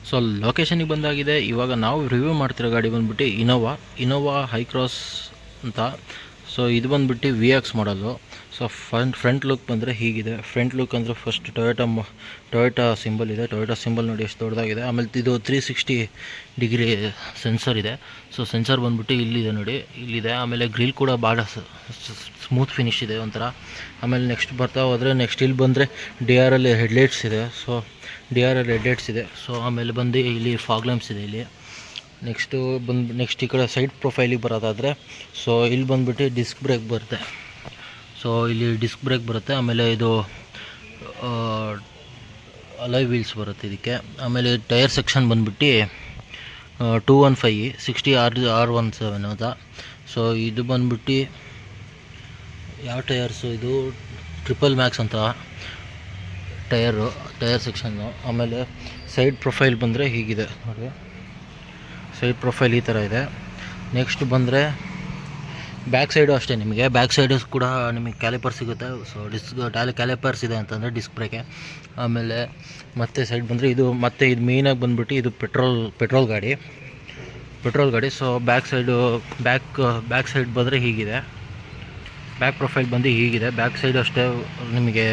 So ಲೊಕೇಶನಿಗೆ ಬಂದಾಗಿದೆ. ಇವಾಗ ನಾವು ರಿವ್ಯೂ ಮಾಡ್ತಿರೋ ಗಾಡಿ ಬಂದುಬಿಟ್ಟು ಇನೋವಾ ಹೈ ಕ್ರಾಸ್ ಅಂತ. ಸೊ ಇದು ಬಂದುಬಿಟ್ಟು VX ಮಾಡಲು. ಸೊ ಫ್ರಂಟ್ ಲುಕ್ ಬಂದರೆ ಹೀಗಿದೆ. ಫ್ರಂಟ್ ಲುಕ್ ಅಂದರೆ ಫಸ್ಟ್ ಟೊಯೋಟಾ ಸಿಂಬಲ್ ಇದೆ. ಟೊಯೋಟಾ ಸಿಂಬಲ್ ನೋಡಿ ಎಷ್ಟು ದೊಡ್ಡದಾಗಿದೆ. ಆಮೇಲೆ ಇದು 360 ಡಿಗ್ರಿ ಸೆನ್ಸರ್ ಇದೆ. ಸೊ ಸೆನ್ಸರ್ ಬಂದುಬಿಟ್ಟು ಇಲ್ಲಿದೆ ನೋಡಿ, ಇಲ್ಲಿದೆ. ಆಮೇಲೆ ಗ್ರಿಲ್ ಕೂಡ ಭಾಳ ಸ್ಮೂತ್ ಫಿನಿಶ್ ಇದೆ ಒಂಥರ. ಆಮೇಲೆ ನೆಕ್ಸ್ಟ್ ಬರ್ತಾ ಹೋದರೆ ನೆಕ್ಸ್ಟ್ ಇಲ್ಲಿ ಬಂದರೆ DRL ಹೆಡ್ಲೈಟ್ಸ್ ಇದೆ. ಸೊ DRL ಹೆಡ್ಲೈಟ್ಸ್ ಇದೆ. ಸೊ ಆಮೇಲೆ ಬಂದು ಇಲ್ಲಿ ಫಾಗ್ ಲ್ಯಾಂಪ್ಸ್ ಇದೆ ಇಲ್ಲಿ. ನೆಕ್ಸ್ಟ್ ಈ ಕಡೆ ಸೈಡ್ ಪ್ರೊಫೈಲಿಗೆ ಬರೋದಾದರೆ ಸೊ ಇಲ್ಲಿ ಬಂದುಬಿಟ್ಟು ಡಿಸ್ಕ್ ಬ್ರೇಕ್ ಬರುತ್ತೆ. ಸೊ ಇಲ್ಲಿ ಡಿಸ್ಕ್ ಬ್ರೇಕ್ ಬರುತ್ತೆ. ಆಮೇಲೆ ಇದು ಅಲಾಯ್ ವೀಲ್ಸ್ ಬರುತ್ತೆ ಇದಕ್ಕೆ. ಆಮೇಲೆ ಟೈರ್ ಸೆಕ್ಷನ್ ಬಂದುಬಿಟ್ಟು 215 60 R17 ಅಂತ. ಸೊ ಇದು ಬಂದುಬಿಟ್ಟು ಯಾವ ಟೈರ್ಸು, ಇದು ಟ್ರಿಪಲ್ ಮ್ಯಾಕ್ಸ್ ಅಂತ ಟೈರ್ ಸೆಕ್ಷನ್ನು. ಆಮೇಲೆ ಸೈಡ್ ಪ್ರೊಫೈಲ್ ಬಂದರೆ ಹೀಗಿದೆ ನೋಡಿ, ಸೈಡ್ ಪ್ರೊಫೈಲ್ ಈ ಥರ ಇದೆ. ನೆಕ್ಸ್ಟ್ ಬಂದರೆ ಬ್ಯಾಕ್ ಸೈಡು ಅಷ್ಟೇ, ನಿಮಗೆ ಬ್ಯಾಕ್ ಸೈಡು ಕೂಡ ನಿಮಗೆ ಕ್ಯಾಲಿಪರ್ ಸಿಗುತ್ತೆ. ಸೊ ಕ್ಯಾಲಿಪರ್ಸ್ ಇದೆ ಅಂತಂದರೆ ಡಿಸ್ಕ್ ಬ್ರೇಕೆ. ಆಮೇಲೆ ಮತ್ತೆ ಸೈಡ್ ಬಂದರೆ ಇದು ಮೇಯ್ನಾಗಿ ಬಂದುಬಿಟ್ಟು ಇದು ಪೆಟ್ರೋಲ್ ಗಾಡಿ. ಸೊ ಬ್ಯಾಕ್ ಸೈಡ್ ಬಂದರೆ ಹೀಗಿದೆ. ಬ್ಯಾಕ್ ಪ್ರೊಫೈಲ್ ಬಂದು ಹೀಗಿದೆ. ಬ್ಯಾಕ್ ಸೈಡ್ ಅಷ್ಟೇ ನಿಮಗೆ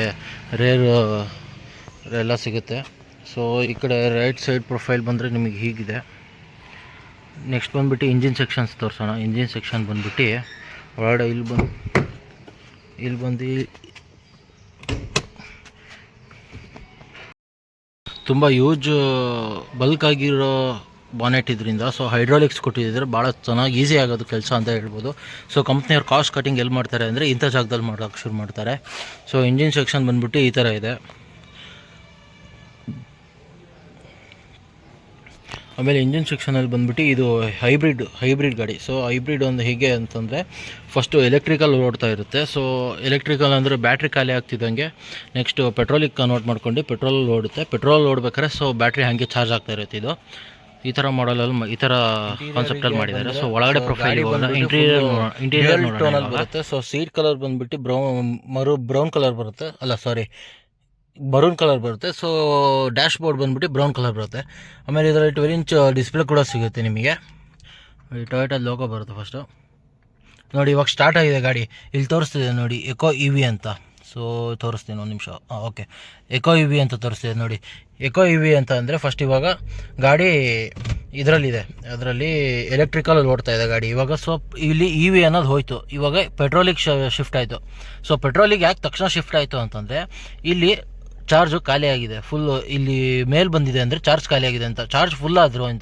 ರೇರ್ ಎಲ್ಲ ಸಿಗುತ್ತೆ. ಸೊ ಈ ಕಡೆ ರೈಟ್ ಸೈಡ್ ಪ್ರೊಫೈಲ್ ಬಂದರೆ ನಿಮಗೆ ಹೀಗಿದೆ. ನೆಕ್ಸ್ಟ್ ಬಂದುಬಿಟ್ಟು ಇಂಜಿನ್ ಸೆಕ್ಷನ್ಸ್ ತೋರಿಸೋಣ. ಇಂಜಿನ್ ಸೆಕ್ಷನ್ ಬಂದುಬಿಟ್ಟು ಒಳಗಡೆ ಇಲ್ಲಿ ಬಂದು ತುಂಬ ಯೂಜ್ ಬಲ್ಕ್ ಆಗಿರೋ ಬಾನೆಟ್ ಇದರಿಂದ. ಸೊ ಹೈಡ್ರಾಲಿಕ್ಸ್ ಕೊಟ್ಟಿದ್ದರೆ ಭಾಳ ಚೆನ್ನಾಗಿ ಈಸಿ ಆಗೋದು ಕೆಲಸ ಅಂತ ಹೇಳ್ಬೋದು. ಸೊ ಕಂಪ್ನಿಯವ್ರು ಕಾಸ್ಟ್ ಕಟಿಂಗ್ ಎಲ್ಲಿ ಮಾಡ್ತಾರೆ ಅಂದರೆ ಇಂಥ ಜಾಗದಲ್ಲಿ ಮಾಡೋಕ್ಕೆ ಶುರು ಮಾಡ್ತಾರೆ. ಸೊ ಇಂಜಿನ್ ಸೆಕ್ಷನ್ ಬಂದುಬಿಟ್ಟು ಈ ಥರ ಇದೆ. ಆಮೇಲೆ ಇಂಜಿನ್ ಸೆಕ್ಷನಲ್ಲಿ ಬಂದುಬಿಟ್ಟು ಇದು ಹೈಬ್ರಿಡ್ ಗಾಡಿ. ಸೊ ಹೈಬ್ರಿಡ್ ಒಂದು ಹೇಗೆ ಅಂತಂದರೆ ಫಸ್ಟು ಎಲೆಕ್ಟ್ರಿಕಲ್ ಓಡ್ತಾ ಇರುತ್ತೆ. ಸೊ ಎಲೆಕ್ಟ್ರಿಕಲ್ ಅಂದರೆ ಬ್ಯಾಟ್ರಿ ಖಾಲಿ ಆಗ್ತಿದ್ದಂಗೆ ನೆಕ್ಸ್ಟ್ ಪೆಟ್ರೋಲಿಗೆ ಕನ್ವರ್ಟ್ ಮಾಡ್ಕೊಂಡು ಪೆಟ್ರೋಲ್ ಓಡುತ್ತೆ. ಪೆಟ್ರೋಲ್ ಓಡ್ಬೇಕಾದ್ರೆ ಸೊ ಬ್ಯಾಟ್ರಿ ಹಾಗೆ ಚಾರ್ಜ್ ಆಗ್ತಾ ಇರುತ್ತೆ. ಇದು ಈ ಥರ ಮಾಡಲಲ್ಲಿ ಈ ಥರ ಕಾನ್ಸೆಪ್ಟಲ್ಲಿ ಮಾಡಿದ್ದಾರೆ. ಸೊ ಒಳಗಡೆ ಪ್ರೊಫೈಲ್ ಇಂಟೀರಿಯರ್ ಟೋನಲ್ಲಿ ಬರುತ್ತೆ. ಸೊ ಸೀಟ್ ಕಲರ್ ಬಂದುಬಿಟ್ಟು ಬ್ರೌನ್ ಕಲರ್ ಬರುತ್ತೆ, ಮರೂನ್ ಕಲರ್ ಬರುತ್ತೆ. ಸೊ ಡ್ಯಾಶ್ ಬೋರ್ಡ್ ಬಂದುಬಿಟ್ಟು ಬ್ರೌನ್ ಕಲರ್ ಬರುತ್ತೆ. ಆಮೇಲೆ ಇದರಲ್ಲಿ 12 ಇಂಚ್ ಡಿಸ್ಪ್ಲೇ ಕೂಡ ಸಿಗುತ್ತೆ ನಿಮಗೆ. ಟೊಯೋಟಾ ಲೋಗೋ ಬರುತ್ತೆ ಫಸ್ಟು ನೋಡಿ. ಇವಾಗ ಸ್ಟಾರ್ಟ್ ಆಗಿದೆ ಗಾಡಿ, ಇಲ್ಲಿ ತೋರಿಸ್ತಿದೆ ನೋಡಿ ಎಕೋ EV ಅಂತ. ಸೊ ತೋರಿಸ್ತೀನಿ ಒಂದು ನಿಮಿಷ. ಓಕೆ, ಎಕೋ EV ಅಂತ ತೋರಿಸ್ತಿದೆ ನೋಡಿ. ಎಕೋ EV ಅಂತ ಅಂದರೆ ಫಸ್ಟ್ ಇವಾಗ ಗಾಡಿ ಇದರಲ್ಲಿದೆ, ಅದರಲ್ಲಿ ಎಲೆಕ್ಟ್ರಿಕಲ್ ಓಡ್ತಾ ಇದೆ ಗಾಡಿ. ಇವಾಗ ಸೊ ಇಲ್ಲಿ EV ಅನ್ನೋದು ಹೋಯಿತು, ಇವಾಗ ಪೆಟ್ರೋಲಿಗೆ ಶಿಫ್ಟ್ ಆಯಿತು. ಸೊ ಪೆಟ್ರೋಲಿಗೆ ಯಾಕೆ ತಕ್ಷಣ ಶಿಫ್ಟ್ ಆಯಿತು ಅಂತಂದರೆ ಇಲ್ಲಿ ಚಾರ್ಜು ಖಾಲಿ ಆಗಿದೆ ಫುಲ್ಲು. ಇಲ್ಲಿ ಮೇಲ್ ಬಂದಿದೆ ಅಂದರೆ ಚಾರ್ಜ್ ಖಾಲಿ ಆಗಿದೆ ಅಂತ. ಚಾರ್ಜ್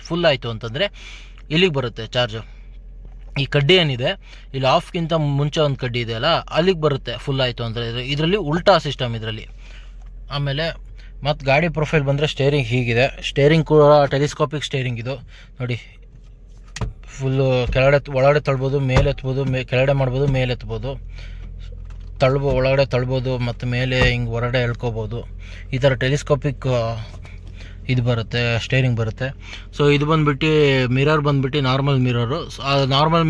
ಫುಲ್ ಆಯಿತು ಅಂತಂದರೆ ಇಲ್ಲಿಗೆ ಬರುತ್ತೆ ಚಾರ್ಜು. ಈ ಕಡ್ಡಿ ಏನಿದೆ ಇಲ್ಲಿ ಆಫ್ಗಿಂತ ಮುಂಚೆ ಒಂದು ಕಡ್ಡಿ ಇದೆಯಲ್ಲ, ಅಲ್ಲಿಗೆ ಬರುತ್ತೆ ಫುಲ್ ಆಯಿತು ಅಂದರೆ. ಇದರಲ್ಲಿ ಉಲ್ಟಾ ಸಿಸ್ಟಮ್ ಇದರಲ್ಲಿ. ಆಮೇಲೆ ಮತ್ತು ಗಾಡಿ ಪ್ರೊಫೈಲ್ ಬಂದರೆ ಸ್ಟೇರಿಂಗ್ ಹೀಗಿದೆ. ಸ್ಟೇರಿಂಗ್ ಕೂಡ ಟೆಲಿಸ್ಕೋಪಿಕ್ ಸ್ಟೇರಿಂಗ್ ಇದು ನೋಡಿ. ಫುಲ್ಲು ಒಳಗಡೆ ತಳ್ಬೋದು, ಮೇಲೆ ಎತ್ಬೋದು, ಕೆಳಗಡೆ ಮಾಡ್ಬೋದು, ಮೇಲೆ ಎತ್ಬೋದು, ಒಳಗಡೆ ತಳ್ಬೋದು, ಮತ್ತು ಮೇಲೆ ಹಿಂಗೆ ಹೊರಗಡೆ ಎಳ್ಕೊಬೋದು. ಈ ಥರ ಟೆಲಿಸ್ಕೋಪಿಕ್ ಇದು ಬರುತ್ತೆ, ಸ್ಟೇರಿಂಗ್ ಬರುತ್ತೆ. ಸೊ ಇದು ಬಂದುಬಿಟ್ಟು ಮಿರರ್ ಬಂದುಬಿಟ್ಟು ನಾರ್ಮಲ್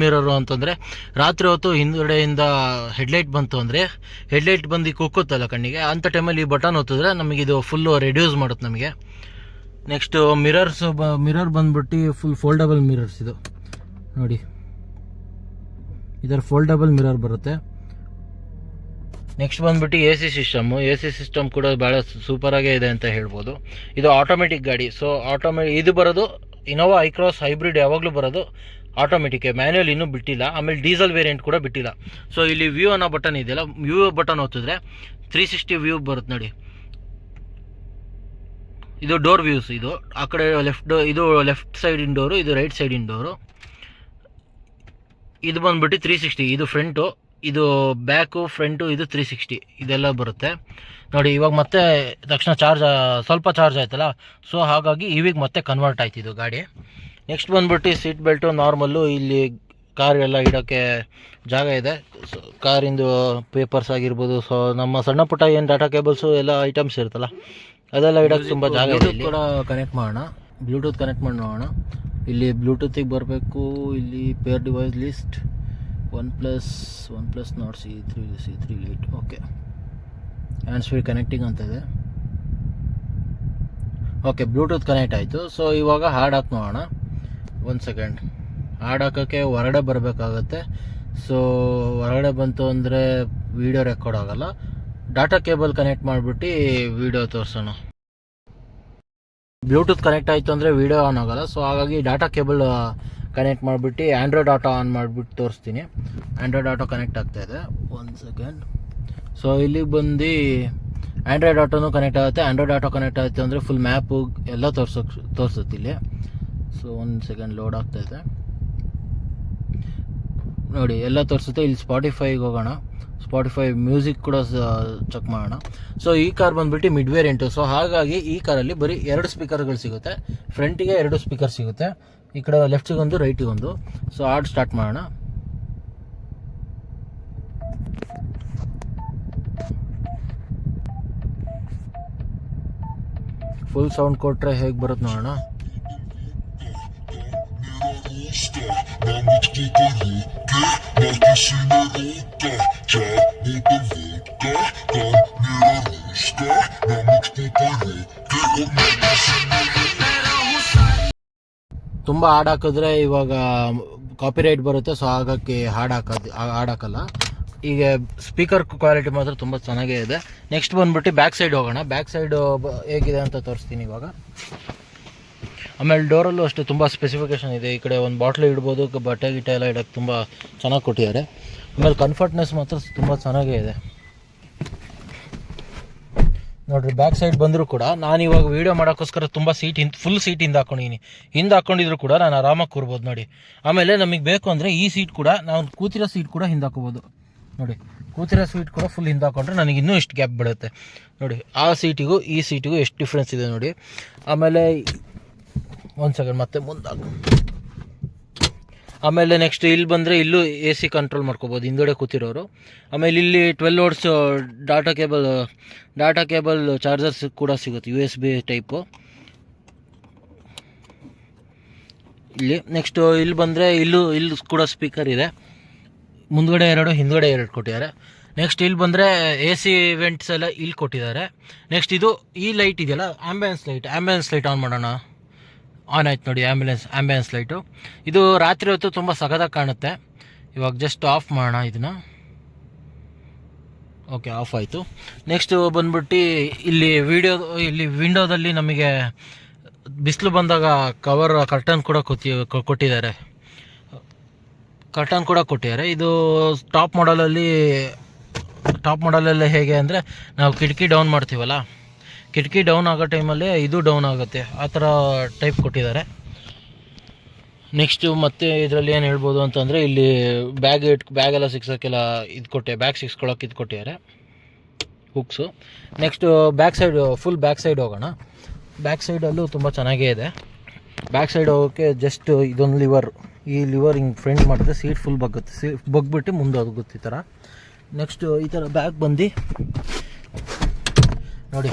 ಮಿರರು ಅಂತಂದರೆ ರಾತ್ರಿ ಹೊತ್ತು ಹಿಂದುಗಡೆಯಿಂದ ಹೆಡ್ಲೈಟ್ ಬಂತು ಅಂದರೆ ಹೆಡ್ಲೈಟ್ ಬಂದು ಕುಕ್ಕುತ್ತಲ್ಲ ಕಣ್ಣಿಗೆ, ಅಂಥ ಟೈಮಲ್ಲಿ ಈ ಬಟನ್ ಒತ್ತಿದ್ರೆ ನಮಗಿದು ಫುಲ್ಲು ರೆಡ್ಯೂಸ್ ಮಾಡುತ್ತೆ ನಮಗೆ. ನೆಕ್ಸ್ಟು ಮಿರರ್ ಬಂದುಬಿಟ್ಟು ಫುಲ್ ಫೋಲ್ಡಬಲ್ ಮಿರರ್ಸ್ ಇದು ನೋಡಿ. ಇದರ ಫೋಲ್ಡಬಲ್ ಮಿರರ್ ಬರುತ್ತೆ. ನೆಕ್ಸ್ಟ್ ಬಂದುಬಿಟ್ಟು AC ಸಿಸ್ಟಮ್ ಕೂಡ ಭಾಳ ಸೂಪರಾಗೇ ಇದೆ ಅಂತ ಹೇಳ್ಬೋದು. ಇದು ಆಟೋಮೆಟಿಕ್ ಗಾಡಿ. ಸೊ ಇದು ಬರೋದು ಇನೋವಾ ಹೈ ಕ್ರಾಸ್ ಹೈಬ್ರಿಡ್ ಯಾವಾಗಲೂ ಬರೋದು ಆಟೋಮೆಟಿಕ್, ಮ್ಯಾನ್ಯುಯಲ್ ಇನ್ನೂ ಬಿಟ್ಟಿಲ್ಲ. ಆಮೇಲೆ ಡೀಸೆಲ್ ವೇರಿಯಂಟ್ ಕೂಡ ಬಿಟ್ಟಿಲ್ಲ. ಸೊ ಇಲ್ಲಿ ವ್ಯೂ ಅನ್ನೋ ಬಟನ್ ಇದೆಯಲ್ಲ, ವ್ಯೂ ಬಟನ್ ಒತ್ತಿದ್ರೆ 360 ವ್ಯೂ ಬರುತ್ತೆ ನೋಡಿ. ಇದು ಡೋರ್ ವ್ಯೂಸ್. ಇದು ಆ ಕಡೆ ಇದು ಲೆಫ್ಟ್ ಸೈಡಿನ ಡೋರು, ಇದು ರೈಟ್ ಸೈಡಿನ ಡೋರು. ಇದು ಬಂದುಬಿಟ್ಟು 360, ಇದು ಫ್ರಂಟು, ಇದು ಬ್ಯಾಕು, ಫ್ರಂಟು, ಇದು 360 ಇದೆಲ್ಲ ಬರುತ್ತೆ ನೋಡಿ. ಇವಾಗ ಮತ್ತೆ ತಕ್ಷಣ ಸ್ವಲ್ಪ ಚಾರ್ಜ್ ಆಯ್ತಲ್ಲ, ಸೊ ಹಾಗಾಗಿ ಇವಿಗೆ ಮತ್ತೆ ಕನ್ವರ್ಟ್ ಆಯ್ತು ಇದು ಗಾಡಿ. ನೆಕ್ಸ್ಟ್ ಬಂದುಬಿಟ್ಟು ಸೀಟ್ ಬೆಲ್ಟು ನಾರ್ಮಲ್ಲು. ಇಲ್ಲಿ ಕಾರ್ ಎಲ್ಲ ಇಡೋಕ್ಕೆ ಜಾಗ ಇದೆ. ಸೊ ಕಾರಿಂದು ಪೇಪರ್ಸ್ ಆಗಿರ್ಬೋದು, ಸೊ ನಮ್ಮ ಸಣ್ಣ ಪುಟ್ಟ ಏನು ಡಾಟಾ ಕೇಬಲ್ಸು ಎಲ್ಲ ಐಟಮ್ಸ್ ಇರುತ್ತಲ್ಲ ಅದೆಲ್ಲ ಇಡೋಕ್ಕೆ ತುಂಬ ಜಾಗ ಇದೆ. ಕೂಡ ಕನೆಕ್ಟ್ ಮಾಡೋಣ, ಬ್ಲೂಟೂತ್ ಕನೆಕ್ಟ್ ಮಾಡಿ ನೋಡೋಣ. ಇಲ್ಲಿ ಬ್ಲೂಟೂತಿಗೆ ಬರಬೇಕು. ಇಲ್ಲಿ pair device list OnePlus Nord C3 Lite. Okay, hands free connecting ಅಂತ ಇದೆ. ಓಕೆ, ಬ್ಲೂಟೂತ್ ಕನೆಕ್ಟ್ ಆಯಿತು. ಸೊ ಇವಾಗ ಹಾಡು ಹಾಕಿ ನೋಡೋಣ. 1 ಸೆಕೆಂಡ್. ಹಾಡು ಹಾಕೋಕ್ಕೆ ಹೊರಗಡೆ ಬರಬೇಕಾಗತ್ತೆ. ಸೊ ಹೊರಗಡೆ ಬಂತು ಅಂದರೆ ವೀಡಿಯೋ ರೆಕಾರ್ಡ್ ಆಗೋಲ್ಲ. ಡಾಟಾ ಕೇಬಲ್ ಕನೆಕ್ಟ್ ಮಾಡಿಬಿಟ್ಟು ವೀಡಿಯೋ ತೋರಿಸೋಣ. ಬ್ಲೂಟೂತ್ ಕನೆಕ್ಟ್ ಆಯಿತು ಅಂದರೆ ವೀಡಿಯೋ ಆನ್ ಆಗೋಲ್ಲ. ಸೊ ಹಾಗಾಗಿ ಡಾಟಾ ಕೇಬಲ್ ಕನೆಕ್ಟ್ ಮಾಡಿಬಿಟ್ಟು ಆ್ಯಂಡ್ರಾಯ್ಡ್ ಆಟೋ ಆನ್ ಮಾಡಿಬಿಟ್ಟು ತೋರಿಸ್ತೀನಿ. ಆ್ಯಂಡ್ರಾಯ್ಡ್ ಆಟೋ ಕನೆಕ್ಟ್ ಆಗ್ತಾಯಿದೆ. 1 ಸೆಕೆಂಡ್. ಸೊ ಇಲ್ಲಿಗೆ ಬಂದು ಆ್ಯಂಡ್ರಾಯ್ಡ್ ಆಟೋನು ಕನೆಕ್ಟ್ ಆಗುತ್ತೆ. ಆ್ಯಂಡ್ರಾಯ್ಡ್ ಆಟೋ ಕನೆಕ್ಟ್ ಆಯಿತು ಅಂದರೆ ಫುಲ್ ಮ್ಯಾಪು ಎಲ್ಲ ತೋರಿಸುತ್ತೆ ಇಲ್ಲಿ. ಸೊ 1 ಸೆಕೆಂಡ್ ಲೋಡ್ ಆಗ್ತಾಯಿದೆ ನೋಡಿ, ಎಲ್ಲ ತೋರಿಸುತ್ತೆ. ಇಲ್ಲಿ ಸ್ಪಾಟಿಫೈಗೆ ಹೋಗೋಣ. ಸ್ಪಾಟಿಫೈ ಮ್ಯೂಸಿಕ್ ಕೂಡ ಚೆಕ್ ಮಾಡೋಣ. ಸೊ ಈ ಕಾರ್ ಬಂದುಬಿಟ್ಟು ಮಿಡ್ ವೇರಿಯಂಟು. ಸೊ ಹಾಗಾಗಿ ಈ ಕಾರಲ್ಲಿ ಬರೀ 2 ಸ್ಪೀಕರ್ಗಳು ಸಿಗುತ್ತೆ. ಫ್ರಂಟಿಗೆ 2 ಸ್ಪೀಕರ್ ಸಿಗುತ್ತೆ, ಈ ಕಡೆ ಲೆಫ್ಟಿಗೊಂದು ರೈಟಿಗೊಂದು. ಸೊ ಹಾಡು ಸ್ಟಾರ್ಟ್ ಮಾಡೋಣ. ಫುಲ್ ಸೌಂಡ್ ಕೊಟ್ಟರೆ ಹೇಗೆ ಬರುತ್ತೆ ನೋಡೋಣ. ತುಂಬ ಹಾಡು ಹಾಕಿದ್ರೆ ಇವಾಗ ಕಾಪಿರೈಟ್ ಬರುತ್ತೆ. ಸೊ ಹಾಗಾಗಿ ಹಾಡಾಕಲ್ಲ. ಈಗ ಸ್ಪೀಕರ್ ಕ್ವಾಲಿಟಿ ಮಾತ್ರ ತುಂಬ ಚೆನ್ನಾಗೇ ಇದೆ. ನೆಕ್ಸ್ಟ್ ಬಂದ್ಬಿಟ್ಟು ಬ್ಯಾಕ್ ಸೈಡ್ ಹೋಗೋಣ. ಬ್ಯಾಕ್ ಸೈಡು ಹೇಗಿದೆ ಅಂತ ತೋರಿಸ್ತೀನಿ ಇವಾಗ. ಆಮೇಲೆ ಡೋರಲ್ಲೂ ಅಷ್ಟೇ ತುಂಬ ಸ್ಪೆಸಿಫಿಕೇಷನ್ ಇದೆ. ಈ ಕಡೆ ಒಂದು ಬಾಟ್ಲು ಇಡ್ಬೋದು, ಬಟ್ಟೆ ಗಿಟ್ಟೆ ಎಲ್ಲ ಇಡೋಕ್ಕೆ ತುಂಬ ಚೆನ್ನಾಗಿ ಕೊಟ್ಟಿದ್ದಾರೆ. ಆಮೇಲೆ ಕಂಫರ್ಟ್ನೆಸ್ ಮಾತ್ರ ತುಂಬ ಚೆನ್ನಾಗೇ ಇದೆ ನೋಡಿರಿ. ಬ್ಯಾಕ್ ಸೈಡ್ ಬಂದರೂ ಕೂಡ ನಾನು ಇವಾಗ ವೀಡಿಯೋ ಮಾಡೋಕ್ಕೋಸ್ಕರ ತುಂಬ ಫುಲ್ ಸೀಟ್ ಹಿಂದೆ ಹಾಕ್ಕೊಂಡಿದ್ರು ಕೂಡ ನಾನು ಆರಾಮಾಗಿ ಕೂರ್ಬೋದು ನೋಡಿ. ಆಮೇಲೆ ನಮಗೆ ಬೇಕು ಅಂದರೆ ಈ ಸೀಟ್ ಕೂಡ ನಾವು ಕೂತಿರೋ ಸೀಟ್ ಕೂಡ ಹಿಂದೆ ಹಾಕೋಬೋದು ನೋಡಿ. ಕೂತಿರೋ ಸೀಟ್ ಕೂಡ ಫುಲ್ ಹಿಂದೆ ಹಾಕೊಂಡ್ರೆ ನನಗೆ ಇನ್ನೂ ಎಷ್ಟು ಗ್ಯಾಪ್ ಬಿಡುತ್ತೆ ನೋಡಿ. ಆ ಸೀಟಿಗೂ ಈ ಸೀಟಿಗೂ ಎಷ್ಟು ಡಿಫ್ರೆನ್ಸ್ ಇದೆ ನೋಡಿ. ಆಮೇಲೆ 1 ಸೆಕೆಂಡ್ ಮತ್ತೆ ಮುಂದೆ. ಆಮೇಲೆ ನೆಕ್ಸ್ಟ್ ಇಲ್ಲಿ ಬಂದರೆ ಇಲ್ಲೂ AC ಕಂಟ್ರೋಲ್ ಮಾಡ್ಕೋಬೋದು ಹಿಂದುಗಡೆ ಕೂತಿರೋರು. ಆಮೇಲೆ ಇಲ್ಲಿ 12 ವೋಲ್ಟ್ಸ್ ಡಾಟಾ ಕೇಬಲ್ ಚಾರ್ಜರ್ಸ್ ಕೂಡ ಸಿಗುತ್ತೆ, USB ಟೈಪು ಇಲ್ಲಿ. ನೆಕ್ಸ್ಟು ಇಲ್ಲಿ ಬಂದರೆ ಇಲ್ಲೂ ಕೂಡ ಸ್ಪೀಕರ್ ಇದೆ. ಮುಂದ್ಗಡೆ 2 ಹಿಂದ್ಗಡೆ 2 ಕೊಟ್ಟಿದ್ದಾರೆ. ನೆಕ್ಸ್ಟ್ ಇಲ್ಲಿ ಬಂದರೆ AC ವೆಂಟ್ಸ್ ಎಲ್ಲ ಇಲ್ಲಿ ಕೊಟ್ಟಿದ್ದಾರೆ. ನೆಕ್ಸ್ಟ್ ಇದು ಈ ಲೈಟ್ ಇದೆಯಲ್ಲ, ಆ್ಯಂಬಿಯನ್ಸ್ ಲೈಟ್ ಆನ್ ಮಾಡೋಣ. ಆನ್ ಆಯ್ತು ನೋಡಿ, ಆ್ಯಂಬಿಯನ್ಸ್ ಲೈಟು. ಇದು ರಾತ್ರಿ ಹೊತ್ತು ತುಂಬ ಸಖತ್ತಾಗಿ ಕಾಣುತ್ತೆ. ಇವಾಗ ಜಸ್ಟ್ ಆಫ್ ಮಾಡೋಣ ಇದನ್ನು. ಓಕೆ, ಆಫ್ ಆಯಿತು. ನೆಕ್ಸ್ಟು ಬಂದ್ಬಿಟ್ಟು ಇಲ್ಲಿ ವಿಂಡೋದಲ್ಲಿ ನಮಗೆ ಬಿಸಿಲು ಬಂದಾಗ ಕರ್ಟನ್ ಕೂಡ ಕೊಟ್ಟಿದ್ದಾರೆ. ಇದು ಟಾಪ್ ಮಾಡಲಲ್ಲಿ ಹೇಗೆ ಅಂದರೆ ನಾವು ಕಿಟಕಿ ಡೌನ್ ಮಾಡ್ತೀವಲ್ಲ, ಕಿಟಕಿ ಡೌನ್ ಆಗೋ ಟೈಮಲ್ಲಿ ಇದು ಡೌನ್ ಆಗುತ್ತೆ, ಆ ಥರ ಟೈಪ್ ಕೊಟ್ಟಿದ್ದಾರೆ. ನೆಕ್ಸ್ಟು ಮತ್ತೆ ಇದರಲ್ಲಿ ಏನು ಹೇಳ್ಬೋದು ಅಂತಂದರೆ ಇಲ್ಲಿ ಬ್ಯಾಗ್ ಎಲ್ಲ ಸಿಕ್ಸೋಕ್ಕೆಲ್ಲ ಬ್ಯಾಗ್ ಸಿಕ್ಸ್ಕೊಳ್ಳೋಕೆ ಇದು ಕೊಟ್ಟಿದ್ದಾರೆ, hooks. Next full back side ಹೋಗೋಣ. ಬ್ಯಾಕ್ ಸೈಡಲ್ಲೂ ತುಂಬ ಚೆನ್ನಾಗೇ ಇದೆ. ಬ್ಯಾಕ್ ಸೈಡ್ ಹೋಗೋಕ್ಕೆ ಜಸ್ಟ್ ಇದೊಂದು ಈ ಲಿವರ್ ಹಿಂಗೆ ಫ್ರಂಟ್ ಮಾಡಿದ್ರೆ ಸೀಟ್ ಫುಲ್ ಬಗ್ಬಿಟ್ಟು ಮುಂದೆ ಹೋಗುತ್ತೆ ಈ ಥರ. ನೆಕ್ಸ್ಟು ಈ ಥರ ಬ್ಯಾಗ್ ಬಂದು ನೋಡಿ,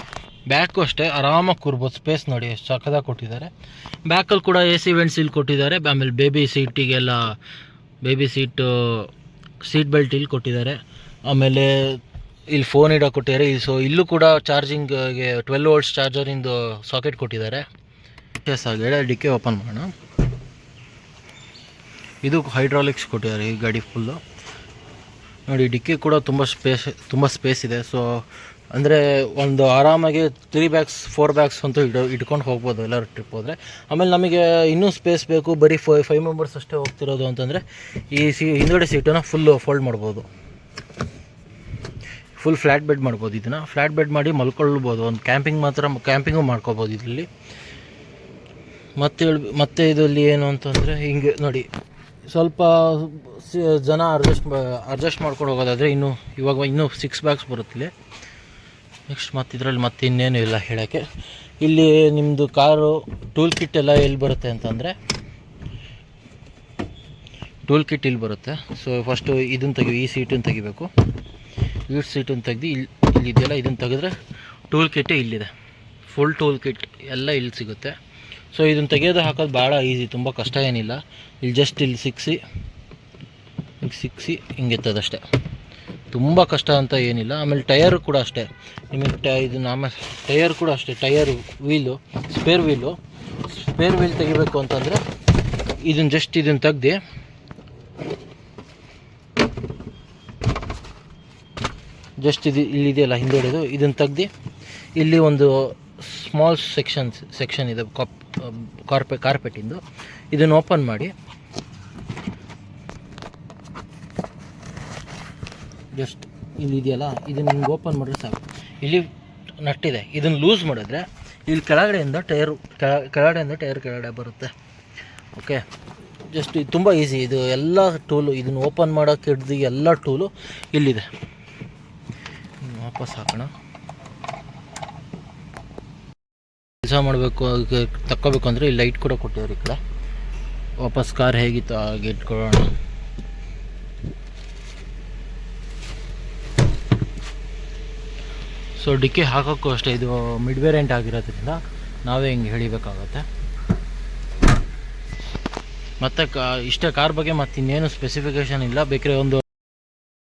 ಬ್ಯಾಕು ಅಷ್ಟೇ ಆರಾಮಾಗಿ ಕೂರ್ಬೋದು. ಸ್ಪೇಸ್ ನೋಡಿ ಎಷ್ಟು ಸಕ್ಕದಾಗಿ ಕೊಟ್ಟಿದ್ದಾರೆ. ಬ್ಯಾಕಲ್ಲಿ ಕೂಡ AC ವೆಂಟ್ಸ್ ಇಲ್ಲಿ ಕೊಟ್ಟಿದ್ದಾರೆ. ಆಮೇಲೆ ಬೇಬಿ ಸೀಟ್ ಬೆಲ್ಟ್ ಇಲ್ಲಿ ಕೊಟ್ಟಿದ್ದಾರೆ. ಆಮೇಲೆ ಇಲ್ಲಿ ಫೋನ್ ಇಡೋ ಕೊಟ್ಟಿದ್ದಾರೆ. ಸೊ ಇಲ್ಲೂ ಕೂಡ ಚಾರ್ಜಿಂಗ್ಗೆ 12 ವೋಲ್ಟ್ಸ್ ಚಾರ್ಜರಿಂದು ಸಾಕೆಟ್ ಕೊಟ್ಟಿದ್ದಾರೆ. ಡಿಕ್ಕಿ ಓಪನ್ ಮಾಡೋಣ. ಇದು ಹೈಡ್ರಾಲಿಕ್ಸ್ ಕೊಟ್ಟಿದ್ದಾರೆ ಈ ಗಾಡಿ ಫುಲ್ಲು ನೋಡಿ. ಡಿಕ್ಕಿ ಕೂಡ ತುಂಬ ಸ್ಪೇಸ್ ಇದೆ. ಸೊ ಅಂದರೆ ಒಂದು ಆರಾಮಾಗಿ 3 ಬ್ಯಾಗ್ಸ್ 4 ಬ್ಯಾಗ್ಸ್ ಅಂತೂ ಇಟ್ಕೊಂಡು ಹೋಗ್ಬೋದು ಎಲ್ಲರೂ ಟ್ರಿಪ್ ಹೋದರೆ. ಆಮೇಲೆ ನಮಗೆ ಇನ್ನೂ ಸ್ಪೇಸ್ ಬೇಕು, ಬರೀ 5 ಮೆಂಬರ್ಸ್ ಅಷ್ಟೇ ಹೋಗ್ತಿರೋದು ಅಂತಂದರೆ ಈ ಹಿಂದುಗಡೆ ಸೀಟನ್ನು ಫುಲ್ಲು ಫೋಲ್ಡ್ ಮಾಡ್ಬೋದು. ಫುಲ್ ಫ್ಲ್ಯಾಟ್ ಬೆಡ್ ಮಾಡ್ಬೋದು. ಇದನ್ನು ಫ್ಲ್ಯಾಟ್ ಬೆಡ್ ಮಾಡಿ ಮಲ್ಕೊಳ್ಬೋದು. ಒಂದು ಕ್ಯಾಂಪಿಂಗು ಮಾಡ್ಕೋಬೋದು ಇದರಲ್ಲಿ. ಮತ್ತೆ ಇದರಲ್ಲಿ ಏನು ಅಂತಂದರೆ ಹಿಂಗೆ ನೋಡಿ, ಸ್ವಲ್ಪ ಜನ ಅಡ್ಜಸ್ಟ್ ಮಾಡ್ಕೊಂಡು ಹೋಗೋದಾದರೆ ಇವಾಗ ಇನ್ನೂ 6 ಬ್ಯಾಗ್ಸ್ ಬರುತ್ತಿಲ್ಲ. ನೆಕ್ಸ್ಟ್ ಇದರಲ್ಲಿ ಮತ್ತೆ ಇನ್ನೇನು ಇಲ್ಲ ಹೇಳೋಕ್ಕೆ. ಇಲ್ಲಿ ನಿಮ್ಮದು ಕಾರು ಟೂಲ್ ಕಿಟ್ ಎಲ್ಲ ಎಲ್ಲಿ ಬರುತ್ತೆ ಅಂತಂದರೆ ಟೂಲ್ ಕಿಟ್ ಇಲ್ಲಿ ಬರುತ್ತೆ. ಸೊ ಫಸ್ಟು ಇದನ್ನು ಈ ಸೀಟನ್ನು ತೆಗಿಬೇಕು. ಈ ಸೀಟನ್ನು ತೆಗೆದು ಇಲ್ಲಿದೆಯಲ್ಲ, ಇದನ್ನು ತೆಗೆದ್ರೆ ಟೂಲ್ ಕಿಟ್ ಇಲ್ಲಿದೆ. ಫುಲ್ ಟೂಲ್ ಕಿಟ್ ಎಲ್ಲ ಇಲ್ಲಿ ಸಿಗುತ್ತೆ. ಸೊ ಇದನ್ನು ತೆಗೆಯೋದು ಹಾಕೋದು ಭಾಳ ಈಸಿ, ತುಂಬ ಕಷ್ಟ ಏನಿಲ್ಲ. ಇಲ್ಲಿ ಜಸ್ಟ್ ಇಲ್ಲಿ ಸಿಕ್ಸಿ ಹಿಂಗೆತ್ತದಷ್ಟೇ, ತುಂಬ ಕಷ್ಟ ಅಂತ ಏನಿಲ್ಲ. ಆಮೇಲೆ ಟಯರು ಕೂಡ ಅಷ್ಟೇ ನಿಮಗೆ ಟಯರು ಕೂಡ ಅಷ್ಟೇ, tyre wheel. So spare wheel ತೆಗಿಬೇಕು ಅಂತಂದರೆ ಇದನ್ನು ತೆಗ್ದು ಇಲ್ಲಿದೆಯಲ್ಲ ಹಿಂದುಗಡೆದು, ಇದನ್ನು ತೆಗ್ದು ಇಲ್ಲಿ ಒಂದು ಸ್ಮಾಲ್ ಸೆಕ್ಷನ್ ಇದೆ ಕಾರ್ಪೆಟಿಂದು. ಇದನ್ನು ಓಪನ್ ಮಾಡಿ ಜಸ್ಟ್ ಇಲ್ಲಿದೆಯಲ್ಲ ಇದನ್ನು ಹಿಂಗೆ ಓಪನ್ ಮಾಡಿದ್ರೆ ಸಾಕು. ಇಲ್ಲಿ ನಟ್ಟಿದೆ, ಇದನ್ನು ಲೂಸ್ ಮಾಡಿದ್ರೆ ಇಲ್ಲಿ ಕೆಳಗಡೆಯಿಂದ ಟೈರ್ ಕೆಳಗಡೆ ಬರುತ್ತೆ. ಓಕೆ, ಜಸ್ಟ್ ಇದು ತುಂಬ ಈಸಿ. ಇದು ಎಲ್ಲ ಟೂಲು, ಇದನ್ನು ಓಪನ್ ಮಾಡೋಕ್ಕೆ ಹಿಡ್ದು ಎಲ್ಲ ಟೂಲು ಇಲ್ಲಿದೆ. ವಾಪಸ್ ಹಾಕೋಣ. ಕೆಲಸ ಮಾಡಬೇಕು ತಕ್ಕೋಬೇಕು ಅಂದರೆ ಇಲ್ಲಿ ಲೈಟ್ ಕೂಡ ಕೊಟ್ಟಿದ್ದಾರೆ ಈ ಕಡೆ. ವಾಪಸ್ ಕಾರ್ ಹೇಗಿತ್ತು ಹಾಗೆ ಇಟ್ಕೊಳ್ಳೋಣ. ಸೊ ಡಿಕ್ಕಿ ಹಾಕೋಕ್ಕೂ ಅಷ್ಟೇ, ಇದು ಮಿಡ್ ವೇರಿಯಂಟ್ ಆಗಿರೋದ್ರಿಂದ ನಾವೇ ಹಿಂಗೆ ಹೇಳಿಬೇಕಾಗತ್ತೆ. ಮತ್ತು ಇಷ್ಟೇ ಕಾರ್ ಬಗ್ಗೆ ಮತ್ತು ಇನ್ನೇನು ಸ್ಪೆಸಿಫಿಕೇಷನ್ ಇಲ್ಲ. ಬೇಕಾದ್ರೆ ಒಂದು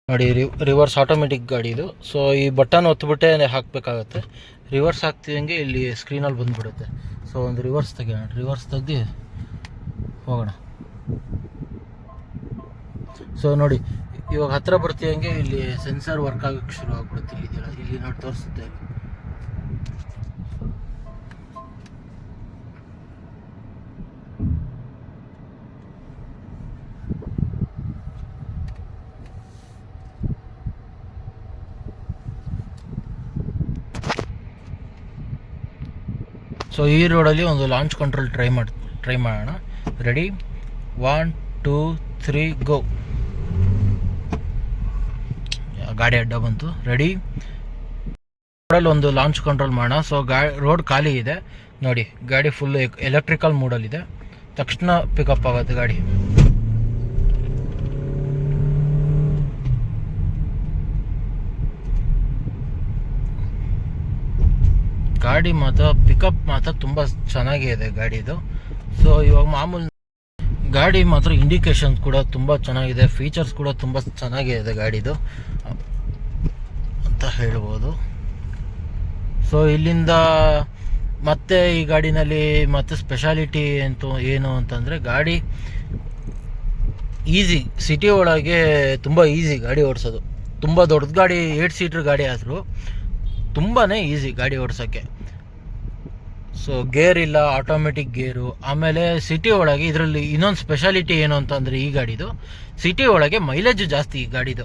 ನೋಡಿ ರಿವರ್ಸ್ ಆಟೋಮೆಟಿಕ್ ಗಾಡಿ ಇದು. ಸೊ ಈ ಬಟನ್ ಒತ್ತಿಬಿಟ್ಟೆ ಹಾಕಬೇಕಾಗತ್ತೆ. ರಿವರ್ಸ್ ಹಾಕ್ತಿದ್ದಂಗೆ ಇಲ್ಲಿ ಸ್ಕ್ರೀನಲ್ಲಿ ಬಂದುಬಿಡುತ್ತೆ. ಸೊ ಒಂದು ರಿವರ್ಸ್ ತೆಗೆಯೋಣ. ರಿವರ್ಸ್ ತೆಗ್ದು ಹೋಗೋಣ. ಸೊ ನೋಡಿ ಇವಾಗ ಹತ್ತಿರ ಬರ್ತಿದ್ದಂಗೆ ಇಲ್ಲಿ ಸೆನ್ಸರ್ ವರ್ಕ್ ಆಗೋಕ್ಕೆ ಶುರು ಆಗ್ಬಿಡುತ್ತೆ. ಇಲ್ಲಿ ನೋಡಿ ತೋರಿಸುತ್ತೆ. ಸೊ ಈ ರೋಡಲ್ಲಿ ಒಂದು ಲಾಂಚ್ ಕಂಟ್ರೋಲ್ ಟ್ರೈ ಮಾಡೋಣ. ರೆಡಿ, 1 2 3 ಗೋ. ಗಾಡಿ ಅಡ್ಡ ಬಂತು. ರೆಡಿ, ರೋಡಲ್ಲಿ ಒಂದು ಲಾಂಚ್ ಕಂಟ್ರೋಲ್ ಮಾಡೋಣ. ಸೊ ರೋಡ್ ಖಾಲಿ ಇದೆ ನೋಡಿ, ಗಾಡಿ ಫುಲ್ ಎಲೆಕ್ಟ್ರಿಕಲ್ ಮೋಡಲ್ಲಿದೆ. ತಕ್ಷಣ ಪಿಕಪ್ ಆಗುತ್ತೆ ಗಾಡಿ. ಗಾಡಿ ಮಾತ್ರ ಪಿಕಪ್ ಮಾತ್ರ ತುಂಬ ಚೆನ್ನಾಗೇ ಇದೆ ಗಾಡಿದು. ಸೊ ಇವಾಗ ಮಾಮೂಲಿ ಗಾಡಿ ಮಾತ್ರ ಇಂಡಿಕೇಶನ್ಸ್ ಕೂಡ ತುಂಬ ಚೆನ್ನಾಗಿದೆ, ಫೀಚರ್ಸ್ ಕೂಡ ತುಂಬ ಚೆನ್ನಾಗೇ ಇದೆ ಗಾಡಿದು ಅಂತ ಹೇಳ್ಬೋದು. ಸೊ ಇಲ್ಲಿಂದ ಮತ್ತೆ ಈ ಗಾಡಿನಲ್ಲಿ ಮತ್ತೆ ಸ್ಪೆಷಾಲಿಟಿ ಏನು ಅಂತಂದರೆ ಗಾಡಿ ಈಸಿ, ಸಿಟಿ ಒಳಗೆ ತುಂಬ ಈಸಿ ಗಾಡಿ ಓಡಿಸೋದು. ತುಂಬ ದೊಡ್ಡ ಗಾಡಿ 8 ಸೀಟ್ರ್ ಗಾಡಿ ಆದರೂ ತುಂಬಾ ಈಸಿ ಗಾಡಿ ಓಡಿಸೋಕ್ಕೆ. ಸೊ ಗೇರ್ ಇಲ್ಲ, ಆಟೋಮೆಟಿಕ್ ಗೇರು. ಆಮೇಲೆ ಸಿಟಿ ಒಳಗೆ ಇದರಲ್ಲಿ ಇನ್ನೊಂದು ಸ್ಪೆಷಾಲಿಟಿ ಏನು ಅಂತಂದರೆ ಈ ಗಾಡಿದು ಸಿಟಿ ಒಳಗೆ ಮೈಲೇಜ್ ಜಾಸ್ತಿ ಈ ಗಾಡಿದು.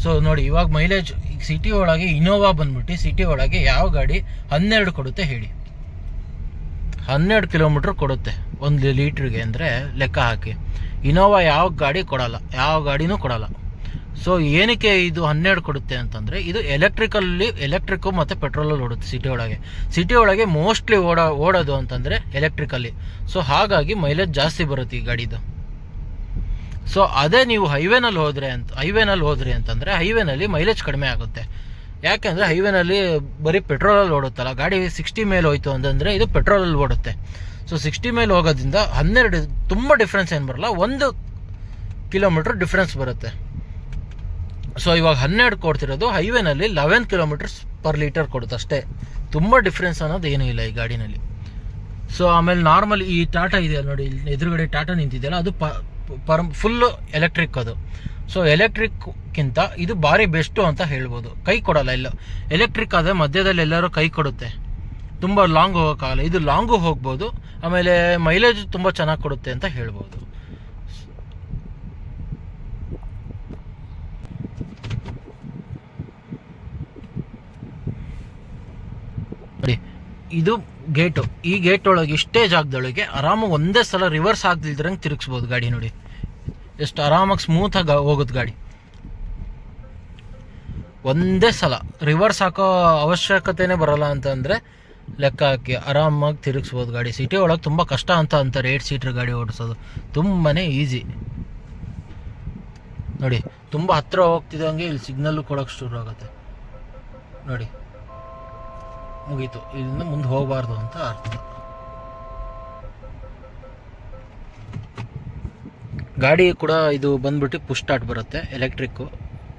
ಸೊ ನೋಡಿ ಇವಾಗ ಮೈಲೇಜ್ ಸಿಟಿ ಒಳಗೆ ಇನೋವಾ ಬಂದ್ಬಿಟ್ಟು ಸಿಟಿ ಒಳಗೆ ಯಾವ ಗಾಡಿ 12 ಕೊಡುತ್ತೆ ಹೇಳಿ? 12 ಕಿಲೋಮೀಟ್ರ್ ಕೊಡುತ್ತೆ 1 ಲೀಟ್ರಿಗೆ ಅಂದರೆ ಲೆಕ್ಕ ಹಾಕಿ. ಇನೋವಾ ಯಾವ ಗಾಡಿನೂ ಕೊಡಲ್ಲ. ಸೊ ಏನಕ್ಕೆ ಇದು 12 ಕೊಡುತ್ತೆ ಅಂತಂದರೆ ಇದು ಎಲೆಕ್ಟ್ರಿಕ್ಕು ಮತ್ತು ಪೆಟ್ರೋಲಲ್ಲಿ ಓಡುತ್ತೆ ಸಿಟಿ ಒಳಗೆ ಮೋಸ್ಟ್ಲಿ ಓಡೋದು ಅಂತಂದರೆ ಎಲೆಕ್ಟ್ರಿಕಲ್ಲಿ. ಸೊ ಹಾಗಾಗಿ ಮೈಲೇಜ್ ಜಾಸ್ತಿ ಬರುತ್ತೆ ಈ ಗಾಡಿದು. ಸೊ ಅದೇ ನೀವು ಹೈವೇನಲ್ಲಿ ಹೋದ್ರಿ ಅಂತಂದರೆ ಹೈವೇನಲ್ಲಿ ಮೈಲೇಜ್ ಕಡಿಮೆ ಆಗುತ್ತೆ. ಯಾಕೆಂದರೆ ಹೈವೇನಲ್ಲಿ ಬರೀ ಪೆಟ್ರೋಲಲ್ಲಿ ಓಡುತ್ತಲ್ಲ ಗಾಡಿ. 60 ಮೇಲೆ ಹೋಯ್ತು ಅಂತಂದರೆ ಇದು ಪೆಟ್ರೋಲಲ್ಲಿ ಓಡುತ್ತೆ. ಸೊ 60 ಮೇಲೆ ಹೋಗೋದ್ರಿಂದ 12 ತುಂಬ ಡಿಫ್ರೆನ್ಸ್ ಏನು ಬರಲ್ಲ, 1 ಕಿಲೋಮೀಟ್ರ್ ಡಿಫ್ರೆನ್ಸ್ ಬರುತ್ತೆ. ಸೊ ಇವಾಗ 12 ಕೊಡ್ತಿರೋದು ಹೈವೇನಲ್ಲಿ 11 ಕಿಲೋಮೀಟರ್ಸ್ ಪರ್ ಲೀಟರ್ ಕೊಡುತ್ತೆ ಅಷ್ಟೇ. ತುಂಬ ಡಿಫ್ರೆನ್ಸ್ ಅನ್ನೋದು ಏನೂ ಇಲ್ಲ ಈ ಗಾಡಿನಲ್ಲಿ. ಸೊ ಆಮೇಲೆ ನಾರ್ಮಲ್ ಈ ಟಾಟಾ ಇದೆಯಲ್ಲ ನೋಡಿ, ಎದುರುಗಡೆ ಟಾಟಾ ನಿಂತಿದೆಯಲ್ಲ ಅದು ಫುಲ್ಲು ಎಲೆಕ್ಟ್ರಿಕ್ ಅದು. ಸೊ ಎಲೆಕ್ಟ್ರಿಕ್ಕಿಂತ ಇದು ಭಾರಿ ಬೆಸ್ಟು ಅಂತ ಹೇಳ್ಬೋದು. ಕೈ ಕೊಡಲ್ಲ ಇಲ್ಲ, ಎಲೆಕ್ಟ್ರಿಕ್ ಆದರೆ ಮಧ್ಯದಲ್ಲಿ ಎಲ್ಲರೂ ಕೈ ಕೊಡುತ್ತೆ, ತುಂಬ ಲಾಂಗ್ ಹೋಗೋಕ್ಕಾಗಲ್ಲ. ಇದು ಲಾಂಗು ಹೋಗ್ಬೋದು, ಆಮೇಲೆ ಮೈಲೇಜ್ ತುಂಬ ಚೆನ್ನಾಗಿ ಕೊಡುತ್ತೆ ಅಂತ ಹೇಳ್ಬೋದು. ನೋಡಿ ಇದು ಗೇಟು, ಈ ಗೇಟ್ ಒಳಗೆ ಇಷ್ಟೇ ಜಾಗದೊಳಗೆ ಆರಾಮಾಗಿ ಒಂದೇ ಸಲ ರಿವರ್ಸ್ ಆಗದಿಲ್ದ್ರಂಗೆ ತಿರುಗಿಸ್ಬೋದು ಗಾಡಿ. ನೋಡಿ ಎಷ್ಟು ಆರಾಮಾಗಿ ಸ್ಮೂತಾಗಿ ಹೋಗುತ್ತೆ ಗಾಡಿ. ಒಂದೇ ಸಲ ರಿವರ್ಸ್ ಹಾಕೋ ಅವಶ್ಯಕತೆನೇ ಬರಲ್ಲ ಅಂತಂದರೆ ಲೆಕ್ಕ ಹಾಕಿ ಆರಾಮಾಗಿ ತಿರುಗಿಸ್ಬೋದು ಗಾಡಿ. ಸಿಟಿ ಒಳಗೆ ತುಂಬ ಕಷ್ಟ ಅಂತ ಅಂತಾರೆ 8 ಸೀಟ್ರ್ ಗಾಡಿ ಓಡಿಸೋದು, ತುಂಬಾ ಈಸಿ. ನೋಡಿ ತುಂಬ ಹತ್ತಿರ ಹೋಗ್ತಿದ್ದಂಗೆ ಇಲ್ಲಿ ಸಿಗ್ನಲ್ಲು ಕೊಡೋಕ್ಕೆ ಶುರು ಆಗುತ್ತೆ. ನೋಡಿ ಮುಗೀತು, ಇಲ್ಲಿಂದ ಮುಂದೆ ಹೋಗಬಾರ್ದು ಅಂತ ಅರ್ಥ. ಗಾಡಿ ಕೂಡ ಇದು ಬಂದ್ಬಿಟ್ಟು ಪುಷ್ ಸ್ಟಾರ್ಟ್ ಬರುತ್ತೆ, ಎಲೆಕ್ಟ್ರಿಕ್ಕು.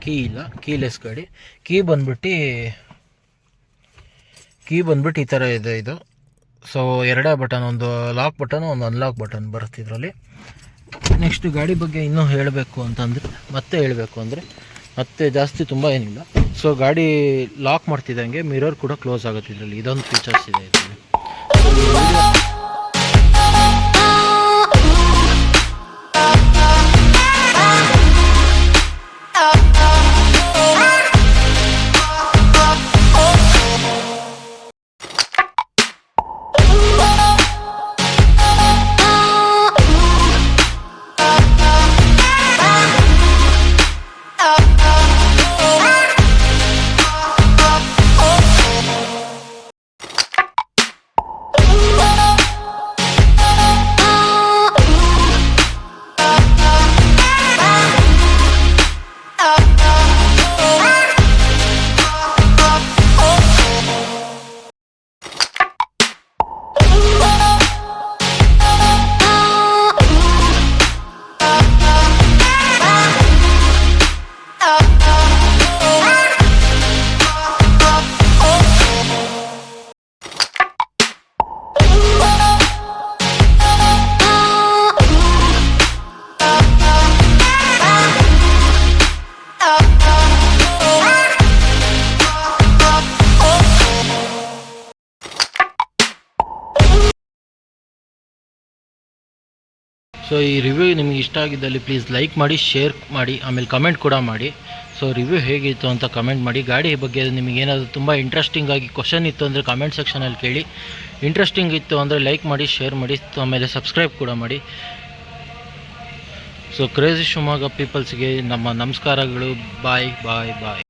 ಕೀ ಇಲ್ಲ, ಕೀಲೆಸ್ ಗಾಡಿ. ಕೀ ಬಂದ್ಬಿಟ್ಟು ಈ ಥರ ಇದೆ. ಇದು ಸೊ ಎರಡೇ ಬಟನ್, ಒಂದು ಲಾಕ್ ಬಟನ್, ಒಂದು ಅನ್ಲಾಕ್ ಬಟನ್ ಬರುತ್ತೆ ಇದರಲ್ಲಿ. ನೆಕ್ಸ್ಟ್ ಗಾಡಿ ಬಗ್ಗೆ ಇನ್ನೂ ಹೇಳಬೇಕು ಅಂತಂದರೆ ಮತ್ತೆ ಜಾಸ್ತಿ ತುಂಬ ಏನಿಲ್ಲ. ಸೊ ಗಾಡಿ ಲಾಕ್ ಮಾಡ್ತಿದ್ದಂಗೆ ಮಿರರ್ ಕೂಡ ಕ್ಲೋಸ್ ಆಗುತ್ತೆ ಇದರಲ್ಲಿ, ಇದೊಂದು ಫೀಚರ್ಸ್ ಇದೆ ಇದರಲ್ಲಿ. ಸೊ ಈ ರಿವ್ಯೂ ನಿಮಗೆ ಇಷ್ಟ ಆಗಿದ್ದಲ್ಲಿ ಪ್ಲೀಸ್ ಲೈಕ್ ಮಾಡಿ, ಶೇರ್ ಮಾಡಿ, ಆಮೇಲೆ ಕಮೆಂಟ್ ಕೂಡ ಮಾಡಿ. ಸೊ ರಿವ್ಯೂ ಹೇಗಿತ್ತು ಅಂತ ಕಮೆಂಟ್ ಮಾಡಿ. ಗಾಡಿ ಬಗ್ಗೆ ನಿಮಗೇನಾದರೂ ತುಂಬ ಇಂಟ್ರೆಸ್ಟಿಂಗ್ ಆಗಿ ಕ್ವಶನ್ ಇತ್ತು ಅಂದರೆ ಕಮೆಂಟ್ ಸೆಕ್ಷನಲ್ಲಿ ಕೇಳಿ. ಇಂಟ್ರೆಸ್ಟಿಂಗ್ ಇತ್ತು ಅಂದರೆ ಲೈಕ್ ಮಾಡಿ, ಶೇರ್ ಮಾಡಿ, ಆಮೇಲೆ ಸಬ್ಸ್ಕ್ರೈಬ್ ಕೂಡ ಮಾಡಿ. ಸೊ ಕ್ರೇಜಿ ಶಿವಮೊಗ್ಗ ಪೀಪಲ್ಸ್ಗೆ ನಮ್ಮ ನಮಸ್ಕಾರಗಳು. ಬಾಯ್ ಬಾಯ್ ಬಾಯ್.